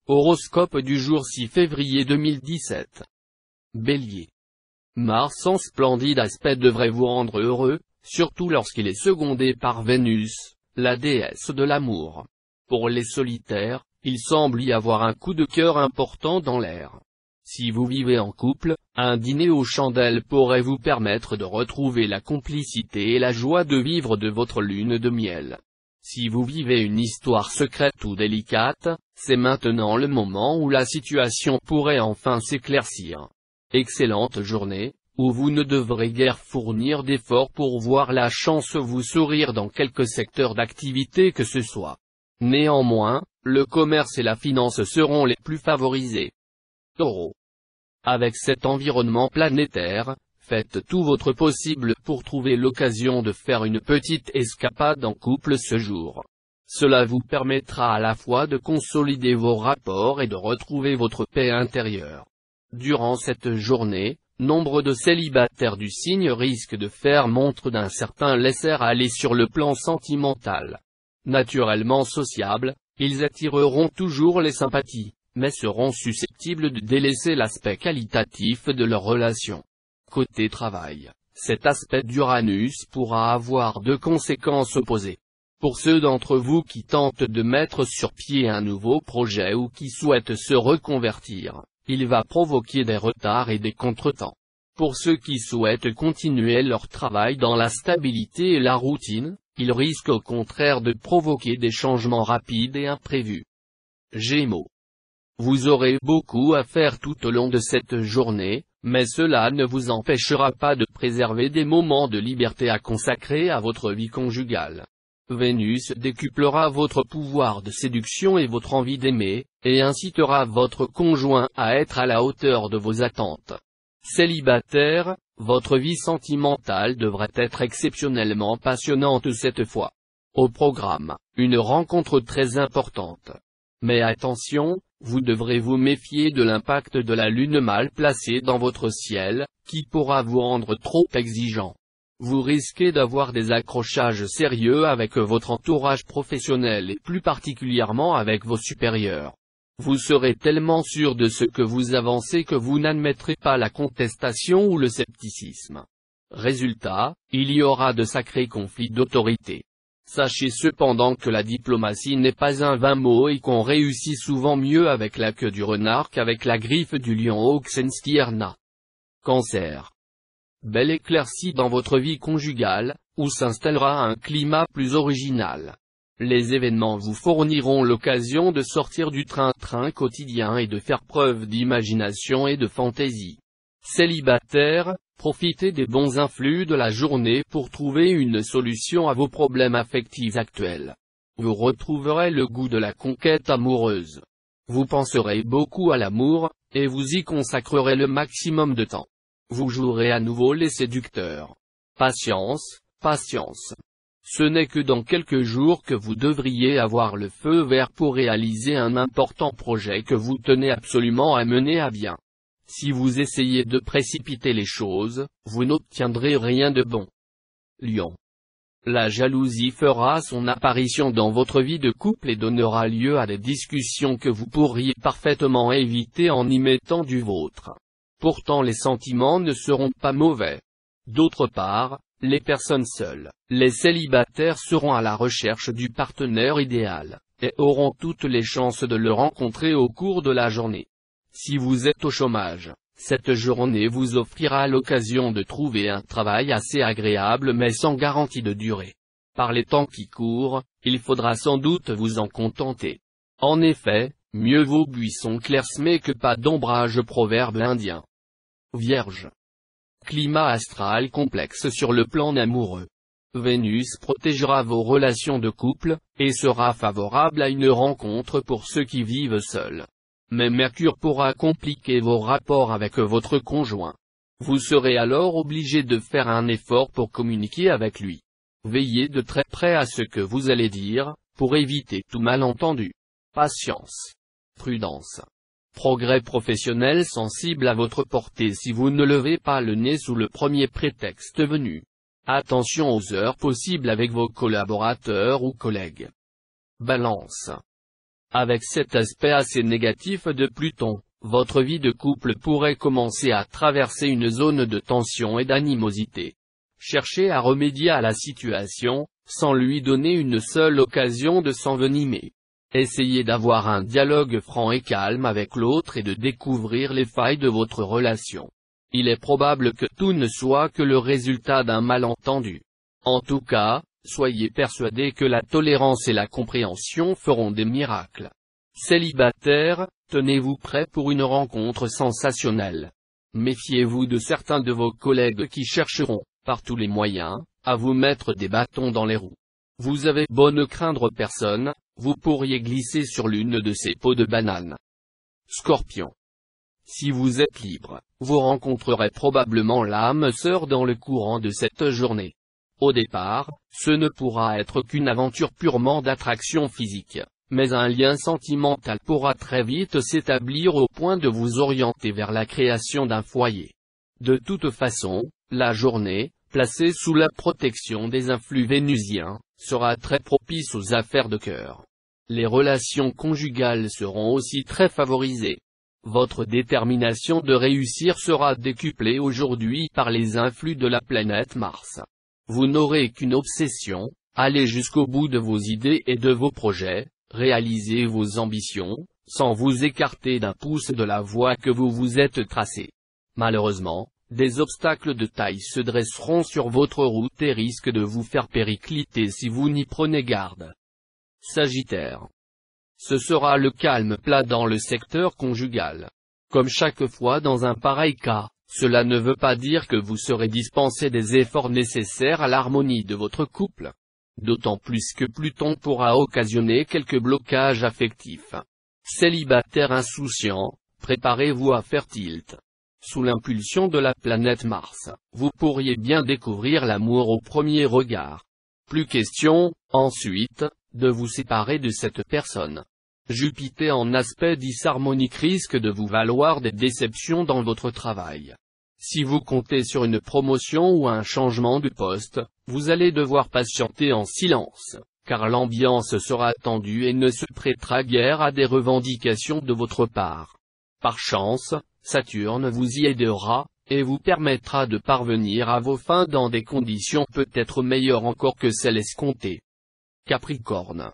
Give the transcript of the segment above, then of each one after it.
Horoscope du jour 6 février 2017. Bélier. Mars en splendide aspect devrait vous rendre heureux, surtout lorsqu'il est secondé par Vénus, la déesse de l'amour. Pour les solitaires, il semble y avoir un coup de cœur important dans l'air. Si vous vivez en couple, un dîner aux chandelles pourrait vous permettre de retrouver la complicité et la joie de vivre de votre lune de miel. Si vous vivez une histoire secrète ou délicate, c'est maintenant le moment où la situation pourrait enfin s'éclaircir. Excellente journée, où vous ne devrez guère fournir d'efforts pour voir la chance vous sourire dans quelque secteur d'activité que ce soit. Néanmoins, le commerce et la finance seront les plus favorisés. Taureau. Avec cet environnement planétaire, faites tout votre possible pour trouver l'occasion de faire une petite escapade en couple ce jour. Cela vous permettra à la fois de consolider vos rapports et de retrouver votre paix intérieure. Durant cette journée, nombre de célibataires du signe risquent de faire montre d'un certain laisser-aller sur le plan sentimental. Naturellement sociables, ils attireront toujours les sympathies, mais seront susceptibles de délaisser l'aspect qualitatif de leur relation. Côté travail, cet aspect d'Uranus pourra avoir deux conséquences opposées. Pour ceux d'entre vous qui tentent de mettre sur pied un nouveau projet ou qui souhaitent se reconvertir, il va provoquer des retards et des contretemps. Pour ceux qui souhaitent continuer leur travail dans la stabilité et la routine, il risque au contraire de provoquer des changements rapides et imprévus. Gémeaux. Vous aurez beaucoup à faire tout au long de cette journée, mais cela ne vous empêchera pas de préserver des moments de liberté à consacrer à votre vie conjugale. Vénus décuplera votre pouvoir de séduction et votre envie d'aimer, et incitera votre conjoint à être à la hauteur de vos attentes. Célibataire, votre vie sentimentale devrait être exceptionnellement passionnante cette fois. Au programme, une rencontre très importante. Mais attention, vous devrez vous méfier de l'impact de la lune mal placée dans votre ciel, qui pourra vous rendre trop exigeant. Vous risquez d'avoir des accrochages sérieux avec votre entourage professionnel et plus particulièrement avec vos supérieurs. Vous serez tellement sûr de ce que vous avancez que vous n'admettrez pas la contestation ou le scepticisme. Résultat, il y aura de sacrés conflits d'autorité. Sachez cependant que la diplomatie n'est pas un vain mot et qu'on réussit souvent mieux avec la queue du renard qu'avec la griffe du lion Oxenstierna. Cancer. Belle éclaircie dans votre vie conjugale, où s'installera un climat plus original. Les événements vous fourniront l'occasion de sortir du train-train quotidien et de faire preuve d'imagination et de fantaisie. Célibataire, profitez des bons influx de la journée pour trouver une solution à vos problèmes affectifs actuels. Vous retrouverez le goût de la conquête amoureuse. Vous penserez beaucoup à l'amour, et vous y consacrerez le maximum de temps. Vous jouerez à nouveau les séducteurs. Patience, patience. Ce n'est que dans quelques jours que vous devriez avoir le feu vert pour réaliser un important projet que vous tenez absolument à mener à bien. Si vous essayez de précipiter les choses, vous n'obtiendrez rien de bon. Lion. La jalousie fera son apparition dans votre vie de couple et donnera lieu à des discussions que vous pourriez parfaitement éviter en y mettant du vôtre. Pourtant les sentiments ne seront pas mauvais. D'autre part, les personnes seules, les célibataires seront à la recherche du partenaire idéal, et auront toutes les chances de le rencontrer au cours de la journée. Si vous êtes au chômage, cette journée vous offrira l'occasion de trouver un travail assez agréable mais sans garantie de durée. Par les temps qui courent, il faudra sans doute vous en contenter. En effet, mieux vaut buisson clairsemé que pas d'ombrage, proverbe indien. Vierge. Climat astral complexe sur le plan amoureux. Vénus protégera vos relations de couple, et sera favorable à une rencontre pour ceux qui vivent seuls. Mais Mercure pourra compliquer vos rapports avec votre conjoint. Vous serez alors obligé de faire un effort pour communiquer avec lui. Veillez de très près à ce que vous allez dire, pour éviter tout malentendu. Patience. Prudence. Progrès professionnel sensible à votre portée si vous ne levez pas le nez sous le premier prétexte venu. Attention aux heures possibles avec vos collaborateurs ou collègues. Balance. Avec cet aspect assez négatif de Pluton, votre vie de couple pourrait commencer à traverser une zone de tension et d'animosité. Cherchez à remédier à la situation, sans lui donner une seule occasion de s'envenimer. Essayez d'avoir un dialogue franc et calme avec l'autre et de découvrir les failles de votre relation. Il est probable que tout ne soit que le résultat d'un malentendu. En tout cas, soyez persuadés que la tolérance et la compréhension feront des miracles. Célibataire, tenez-vous prêt pour une rencontre sensationnelle. Méfiez-vous de certains de vos collègues qui chercheront, par tous les moyens, à vous mettre des bâtons dans les roues. Vous avez beau ne craindre personne, vous pourriez glisser sur l'une de ces peaux de banane. Scorpion. Si vous êtes libre, vous rencontrerez probablement l'âme sœur dans le courant de cette journée. Au départ, ce ne pourra être qu'une aventure purement d'attraction physique, mais un lien sentimental pourra très vite s'établir au point de vous orienter vers la création d'un foyer. De toute façon, la journée, placée sous la protection des influx vénusiens, sera très propice aux affaires de cœur. Les relations conjugales seront aussi très favorisées. Votre détermination de réussir sera décuplée aujourd'hui par les influx de la planète Mars. Vous n'aurez qu'une obsession, allez jusqu'au bout de vos idées et de vos projets, réalisez vos ambitions, sans vous écarter d'un pouce de la voie que vous vous êtes tracée. Malheureusement, des obstacles de taille se dresseront sur votre route et risquent de vous faire péricliter si vous n'y prenez garde. Sagittaire. Ce sera le calme plat dans le secteur conjugal. Comme chaque fois dans un pareil cas, cela ne veut pas dire que vous serez dispensé des efforts nécessaires à l'harmonie de votre couple. D'autant plus que Pluton pourra occasionner quelques blocages affectifs. Célibataire insouciant, préparez-vous à faire tilt. Sous l'impulsion de la planète Mars, vous pourriez bien découvrir l'amour au premier regard. Plus question, ensuite, de vous séparer de cette personne. Jupiter en aspect disharmonique risque de vous valoir des déceptions dans votre travail. Si vous comptez sur une promotion ou un changement de poste, vous allez devoir patienter en silence, car l'ambiance sera tendue et ne se prêtera guère à des revendications de votre part. Par chance, Saturne vous y aidera, et vous permettra de parvenir à vos fins dans des conditions peut-être meilleures encore que celles escomptées. Capricorne.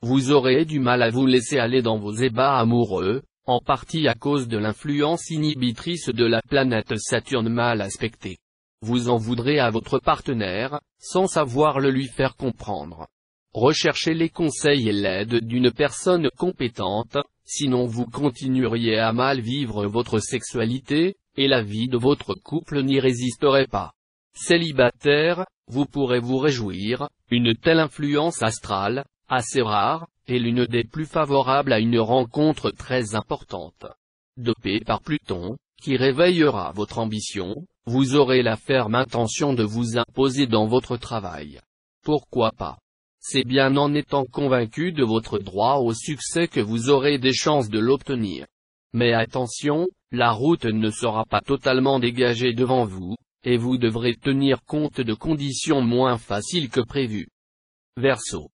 Vous aurez du mal à vous laisser aller dans vos ébats amoureux, en partie à cause de l'influence inhibitrice de la planète Saturne mal aspectée. Vous en voudrez à votre partenaire, sans savoir le lui faire comprendre. Recherchez les conseils et l'aide d'une personne compétente, sinon vous continueriez à mal vivre votre sexualité, et la vie de votre couple n'y résisterait pas. Célibataire, vous pourrez vous réjouir, une telle influence astrale, assez rare, est l'une des plus favorables à une rencontre très importante. Dopé par Pluton, qui réveillera votre ambition, vous aurez la ferme intention de vous imposer dans votre travail. Pourquoi pas? C'est bien en étant convaincu de votre droit au succès que vous aurez des chances de l'obtenir. Mais attention, la route ne sera pas totalement dégagée devant vous, et vous devrez tenir compte de conditions moins faciles que prévu. Verseau.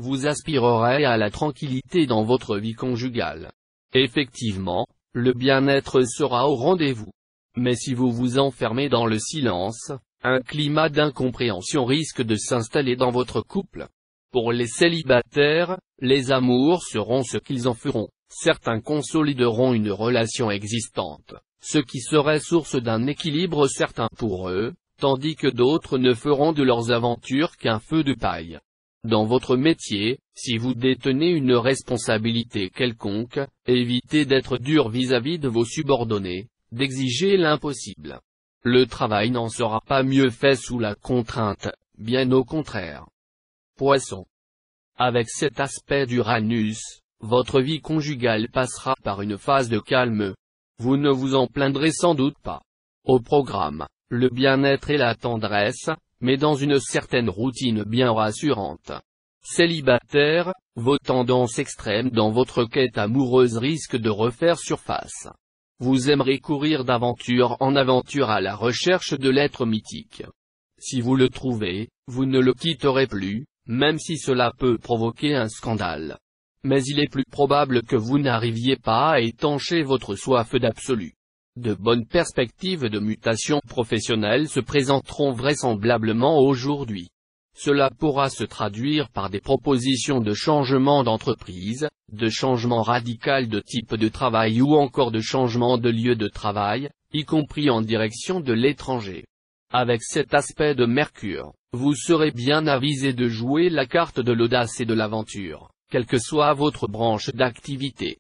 Vous aspirerez à la tranquillité dans votre vie conjugale. Effectivement, le bien-être sera au rendez-vous. Mais si vous vous enfermez dans le silence, un climat d'incompréhension risque de s'installer dans votre couple. Pour les célibataires, les amours seront ce qu'ils en feront. Certains consolideront une relation existante, ce qui serait source d'un équilibre certain pour eux, tandis que d'autres ne feront de leurs aventures qu'un feu de paille. Dans votre métier, si vous détenez une responsabilité quelconque, évitez d'être dur vis-à-vis de vos subordonnés, d'exiger l'impossible. Le travail n'en sera pas mieux fait sous la contrainte, bien au contraire. Poisson. Avec cet aspect d'Uranus, votre vie conjugale passera par une phase de calme. Vous ne vous en plaindrez sans doute pas. Au programme, le bien-être et la tendresse, mais dans une certaine routine bien rassurante. Célibataire, vos tendances extrêmes dans votre quête amoureuse risquent de refaire surface. Vous aimerez courir d'aventure en aventure à la recherche de l'être mythique. Si vous le trouvez, vous ne le quitterez plus, même si cela peut provoquer un scandale. Mais il est plus probable que vous n'arriviez pas à étancher votre soif d'absolu. De bonnes perspectives de mutation professionnelle se présenteront vraisemblablement aujourd'hui. Cela pourra se traduire par des propositions de changement d'entreprise, de changement radical de type de travail ou encore de changement de lieu de travail, y compris en direction de l'étranger. Avec cet aspect de Mercure, vous serez bien avisé de jouer la carte de l'audace et de l'aventure, quelle que soit votre branche d'activité.